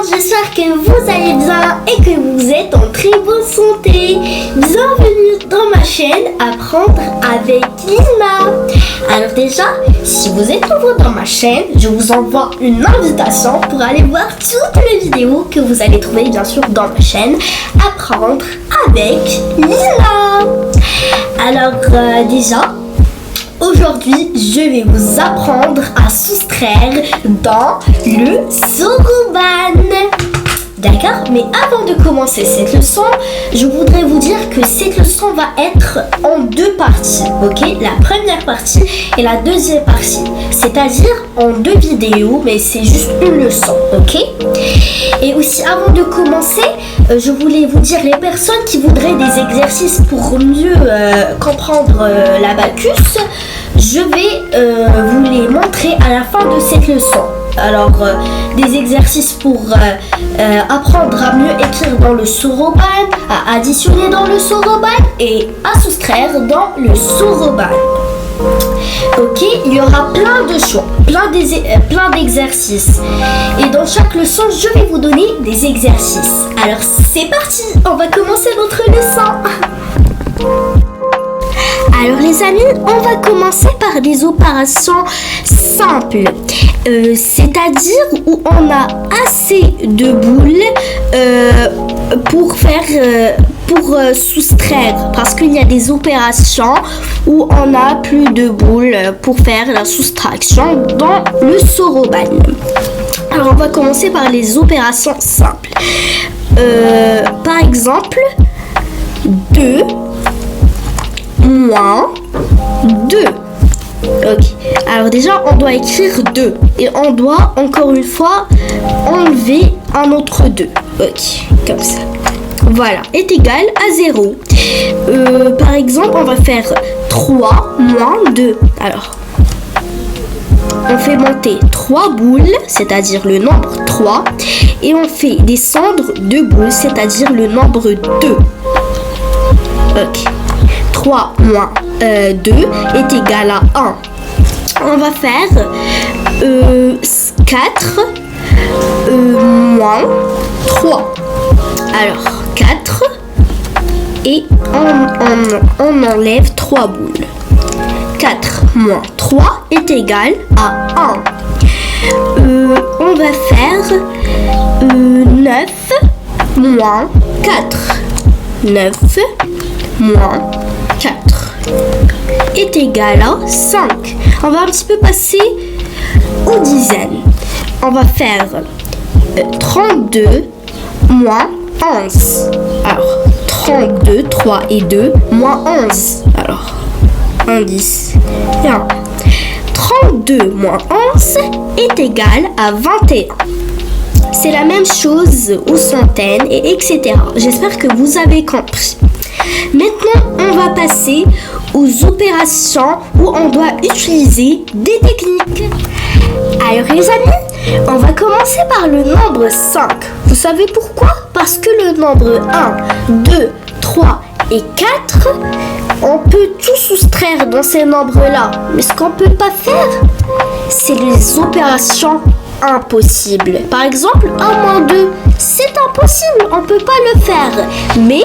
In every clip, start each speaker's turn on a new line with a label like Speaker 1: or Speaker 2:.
Speaker 1: j'espère que vous allez bien et que vous êtes en très bonne santé. Bienvenue dans ma chaîne Apprendre avec Lina. Alors déjà, si vous êtes nouveau dans ma chaîne, je vous envoie une invitation pour aller voir toutes les vidéos que vous allez trouver bien sûr dans ma chaîne Apprendre avec Lina. Alors déjà, aujourd'hui, je vais vous apprendre à soustraire dans le Soroban. D'accord? Mais avant de commencer cette leçon, je voudrais vous dire que cette leçon va être en deux parties, ok? La première partie et la deuxième partie, c'est-à-dire en deux vidéos, mais c'est juste une leçon, ok? Et aussi, avant de commencer, je voulais vous dire, les personnes qui voudraient des exercices pour mieux comprendre l'abacus, je vais vous les montrer à la fin de cette leçon. Alors, des exercices pour apprendre à mieux écrire dans le Soroban, à additionner dans le Soroban et à soustraire dans le Soroban. Ok, il y aura plein de choix, plein d'exercices. Et dans chaque leçon, je vais vous donner des exercices. Alors, c'est parti, on va commencer notre leçon. Alors les amis, on va commencer par des opérations simples, c'est-à-dire où on a assez de boules pour soustraire, parce qu'il y a des opérations où on a plus de boules pour faire la soustraction dans le Soroban. Alors on va commencer par les opérations simples. Par exemple, 2 moins 2. Ok. Alors déjà, on doit écrire 2. Et on doit, encore une fois, enlever un autre 2. Ok. Comme ça. Voilà. Est égal à 0. Par exemple, on va faire 3 moins 2. Alors, on fait monter 3 boules, c'est-à-dire le nombre 3. Et on fait descendre 2 boules, c'est-à-dire le nombre 2. Ok. 3 moins 2 est égal à 1. On va faire 4 moins 3. Alors 4 et on enlève 3 boules. 4 moins 3 est égal à 1. On va faire 9 moins 4. 9 moins 4 est égal à 5. On va un petit peu passer aux dizaines. On va faire 32 moins 11. Alors, 32, 3 et 2 moins 11. Alors, 1, 10 et 1. 32 moins 11 est égal à 21. C'est la même chose aux centaines et etc. J'espère que vous avez compris. Maintenant, on va passer aux opérations où on doit utiliser des techniques. Alors les amis, on va commencer par le nombre 5. Vous savez pourquoi? Parce que le nombre 1, 2, 3 et 4, on peut tout soustraire dans ces nombres-là. Mais ce qu'on ne peut pas faire, c'est les opérations impossibles. Par exemple, 1 moins 2, c'est impossible, on ne peut pas le faire. Mais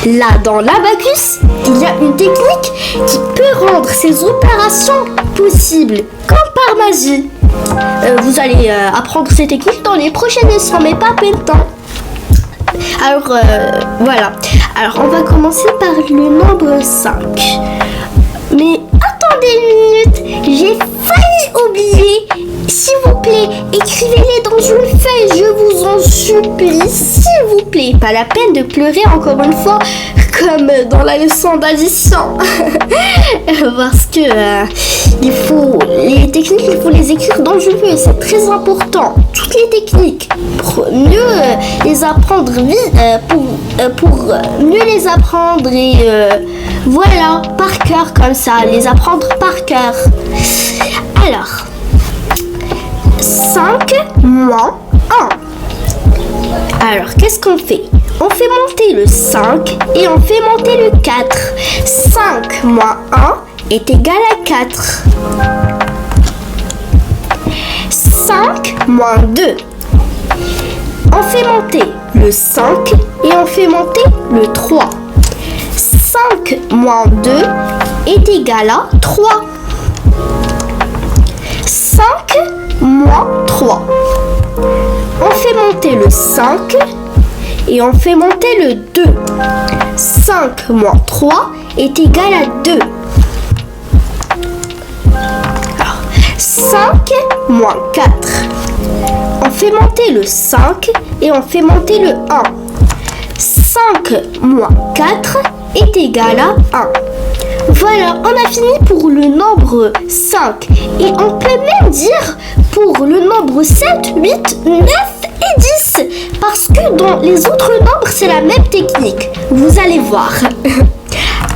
Speaker 1: là, dans l'abacus, il y a une technique qui peut rendre ces opérations possibles, comme par magie. Vous allez apprendre ces techniques dans les prochaines leçons, mais pas maintenant. Alors, voilà. Alors, on va commencer par le nombre 5. Mais attendez une minute, j'ai failli oublier. S'il vous plaît, écrivez-les dans une feuille, je vous en supplie, s'il vous plaît. Pas la peine de pleurer encore une fois, comme dans la leçon d'addition. Parce que les techniques, il faut les écrire dans une feuille, c'est très important. Toutes les techniques, pour mieux les apprendre vite, pour mieux les apprendre et voilà, par cœur comme ça, les apprendre par cœur. Alors, 5 moins 1. Alors, qu'est-ce qu'on fait? On fait monter le 5 et on fait monter le 4. 5 moins 1 est égal à 4. 5 moins 2. On fait monter le 5 et on fait monter le 3. 5 moins 2 est égal à 3. 5 moins 3. On fait monter le 5 et on fait monter le 2. 5 moins 3 est égal à 2. Alors, 5 moins 4. On fait monter le 5 et on fait monter le 1. 5 moins 4 est égal à 1. Voilà, on a fini pour le nombre 5. Et on peut même dire pour le nombre 7, 8, 9 et 10. Parce que dans les autres nombres, c'est la même technique. Vous allez voir.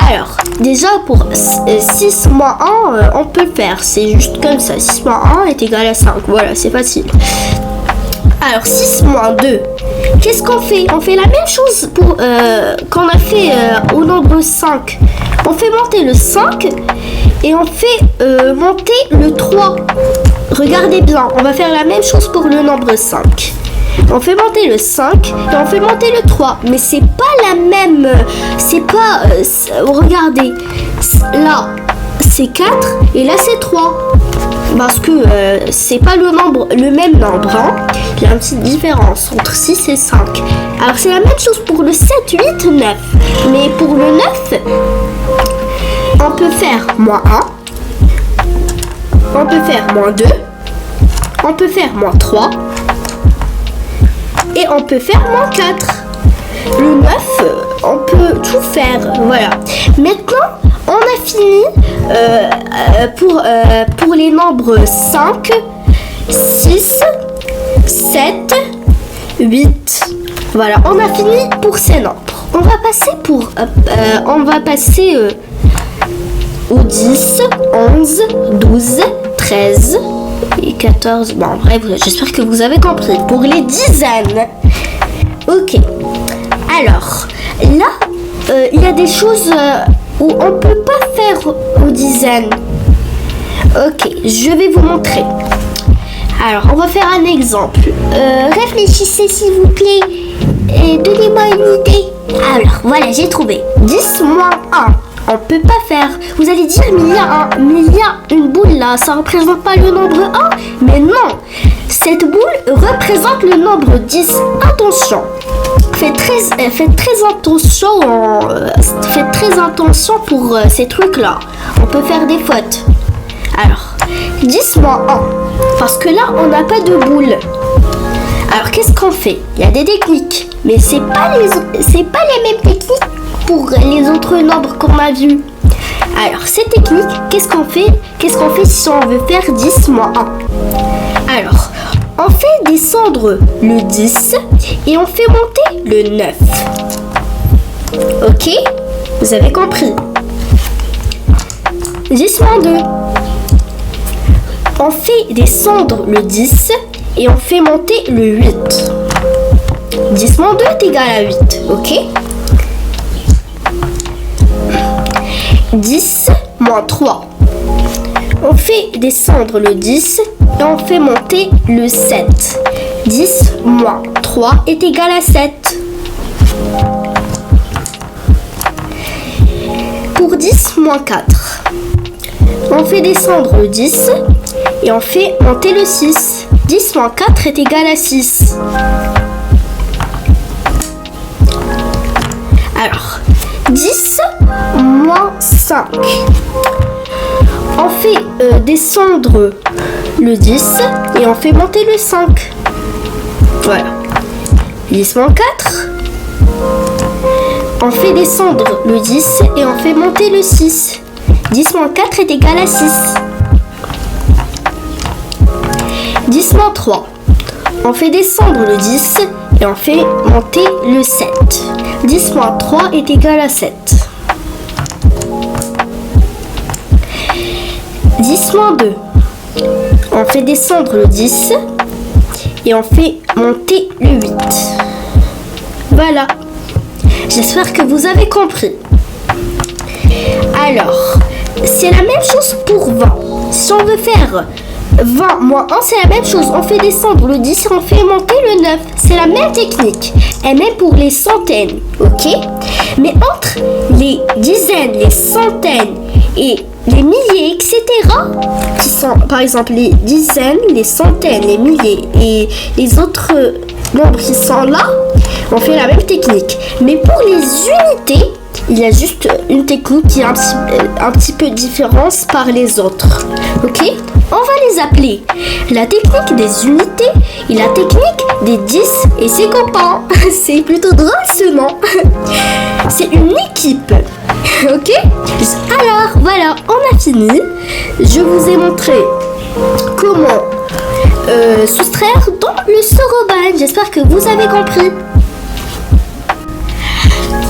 Speaker 1: Alors, déjà pour 6 moins 1, on peut le faire. C'est juste comme ça. 6 moins 1 est égal à 5. Voilà, c'est facile. Alors, 6 moins 2. Qu'est-ce qu'on fait? On fait la même chose pour qu'on a fait au nombre 5. On fait monter le 5 et on fait monter le 3. Regardez bien, on va faire la même chose pour le nombre 5. On fait monter le 5 et on fait monter le 3. Mais c'est pas la même... C'est pas... regardez, là c'est 4 et là c'est 3. Parce que c'est pas le même nombre. Hein. Il y a une petite différence entre 6 et 5. Alors c'est la même chose pour le 7, 8, 9. Mais pour le 9, on peut faire moins 1. On peut faire moins 2. On peut faire moins 3. Et on peut faire moins 4. Le 9, on peut tout faire. Voilà. Maintenant, on a fini pour les nombres 5, 6, 7, 8. Voilà, on a fini pour ces nombres. On va passer au 10, 11, 12, 13 et 14. Bon, bref, j'espère que vous avez compris. Pour les dizaines. Ok. Alors, là, il y a des choses où on ne peut pas faire aux dizaines. Ok, je vais vous montrer. Alors, on va faire un exemple. Réfléchissez s'il vous plaît et donnez-moi une idée. Alors, voilà, j'ai trouvé. 10 moins 1. On peut pas faire. Vous allez dire, mais il y a une boule là, ça représente pas le nombre 1. Mais non, cette boule représente le nombre 10. Attention. Faites très attention pour ces trucs-là. On peut faire des fautes. Alors, 10 moins 1. Parce que là, on n'a pas de boule. Alors, qu'est-ce qu'on fait? Il y a des techniques. Mais c'est pas les mêmes techniques pour les autres nombres qu'on a vus. Alors, ces techniques, qu'est-ce qu'on fait si on veut faire 10 moins 1? Alors, on fait descendre le 10 et on fait monter le 9. Ok? Vous avez compris? 10 moins 2. On fait descendre le 10 et on fait monter le 8. 10 moins 2 est égal à 8. Ok? 10 moins 3. On fait descendre le 10 et on fait monter le 7. 10 moins 3 est égal à 7. Pour 10 moins 4, on fait descendre le 10 et on fait monter le 6. 10 moins 4 est égal à 6. Alors, 10 moins 5. On fait descendre le 10 et on fait monter le 5. Voilà. 10 moins 4. On fait descendre le 10 et on fait monter le 6. 10 moins 4 est égal à 6. 10 moins 3. On fait descendre le 10 et on fait monter le 7. 10 moins 3 est égal à 7. 10 moins 2. On fait descendre le 10 et on fait monter le 8. Voilà. J'espère que vous avez compris. Alors, c'est la même chose pour 20. Si on veut faire 20 moins 1, c'est la même chose. On fait descendre le 10 et on fait monter le 9. c'est la même technique, et même pour les centaines, ok? Mais entre les dizaines, les centaines et les milliers, etc., qui sont par exemple les dizaines, les centaines, les milliers et les autres nombres qui sont là, on fait la même technique. Mais pour les unités, il y a juste une technique qui est un petit peu différente par les autres. Ok? On va les appeler la technique des unités et la technique des 10 et ses copains. C'est plutôt drôle ce nom. C'est une équipe. Ok? Alors voilà, on a fini. Je vous ai montré comment soustraire dans le soroban. J'espère que vous avez compris.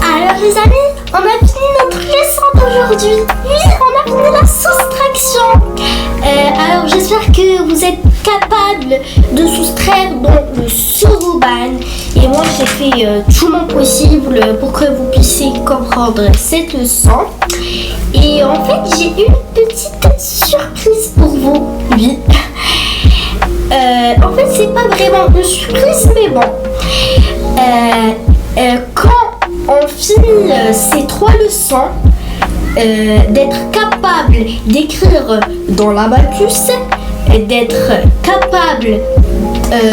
Speaker 1: Alors les amis, on a fini notre leçon d'aujourd'hui. Oui, on a fini la soustraction. Alors j'espère que vous êtes capables de soustraire dans le soroban. Et moi j'ai fait tout mon possible pour que vous puissiez comprendre cette leçon. Et en fait j'ai une petite surprise pour vous. Oui. En fait c'est pas vraiment une surprise, mais bon. Quand on finit ces 3 leçons, d'être capable d'écrire dans l'abacus, d'être capable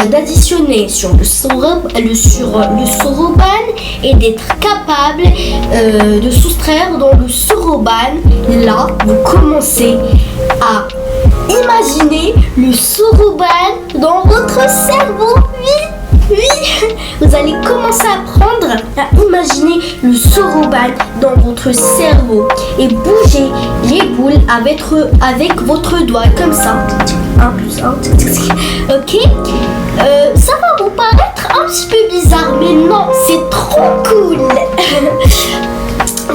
Speaker 1: d'additionner sur le soroban et d'être capable de soustraire dans le soroban. Là, vous commencez à imaginer le soroban dans votre cerveau. Oui, vous allez commencer à apprendre à imaginer le soroban dans votre cerveau et bouger les boules avec votre doigt comme ça. 1 plus 1. Ok? Ça va vous paraître un petit peu bizarre, mais non, c'est trop cool.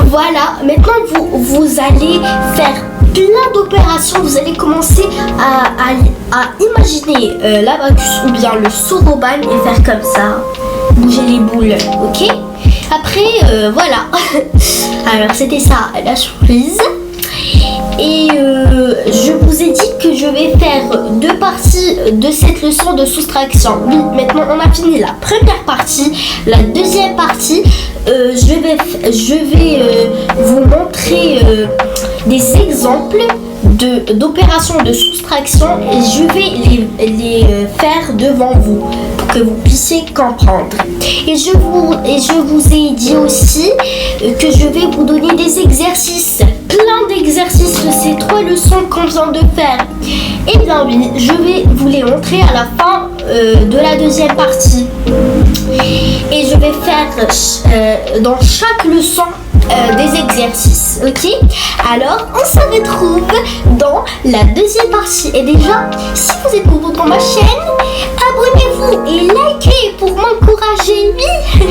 Speaker 1: Voilà, maintenant vous allez faire plein d'opérations. Vous allez commencer à imaginer l'abacus ou bien le soroban et faire comme ça, bouger les boules, ok? Après, voilà. Alors c'était ça la surprise. Et je vous ai dit que je vais faire 2 parties de cette leçon de soustraction. Oui, maintenant on a fini la première partie. La deuxième partie, je vais vous montrer des exemples d'opérations de soustraction et je vais les faire devant vous pour que vous puissiez comprendre. Et je vous ai dit aussi que je vais vous donner des exercices, plein d'exercices de ces 3 leçons qu'on vient de faire. Et bien oui, je vais vous les montrer à la fin de la deuxième partie. Et je vais faire dans chaque leçon des exercices, ok? Alors, on se retrouve dans la deuxième partie. Et déjà, si vous êtes nouveau dans ma chaîne, abonnez-vous et likez pour m'encourager, oui.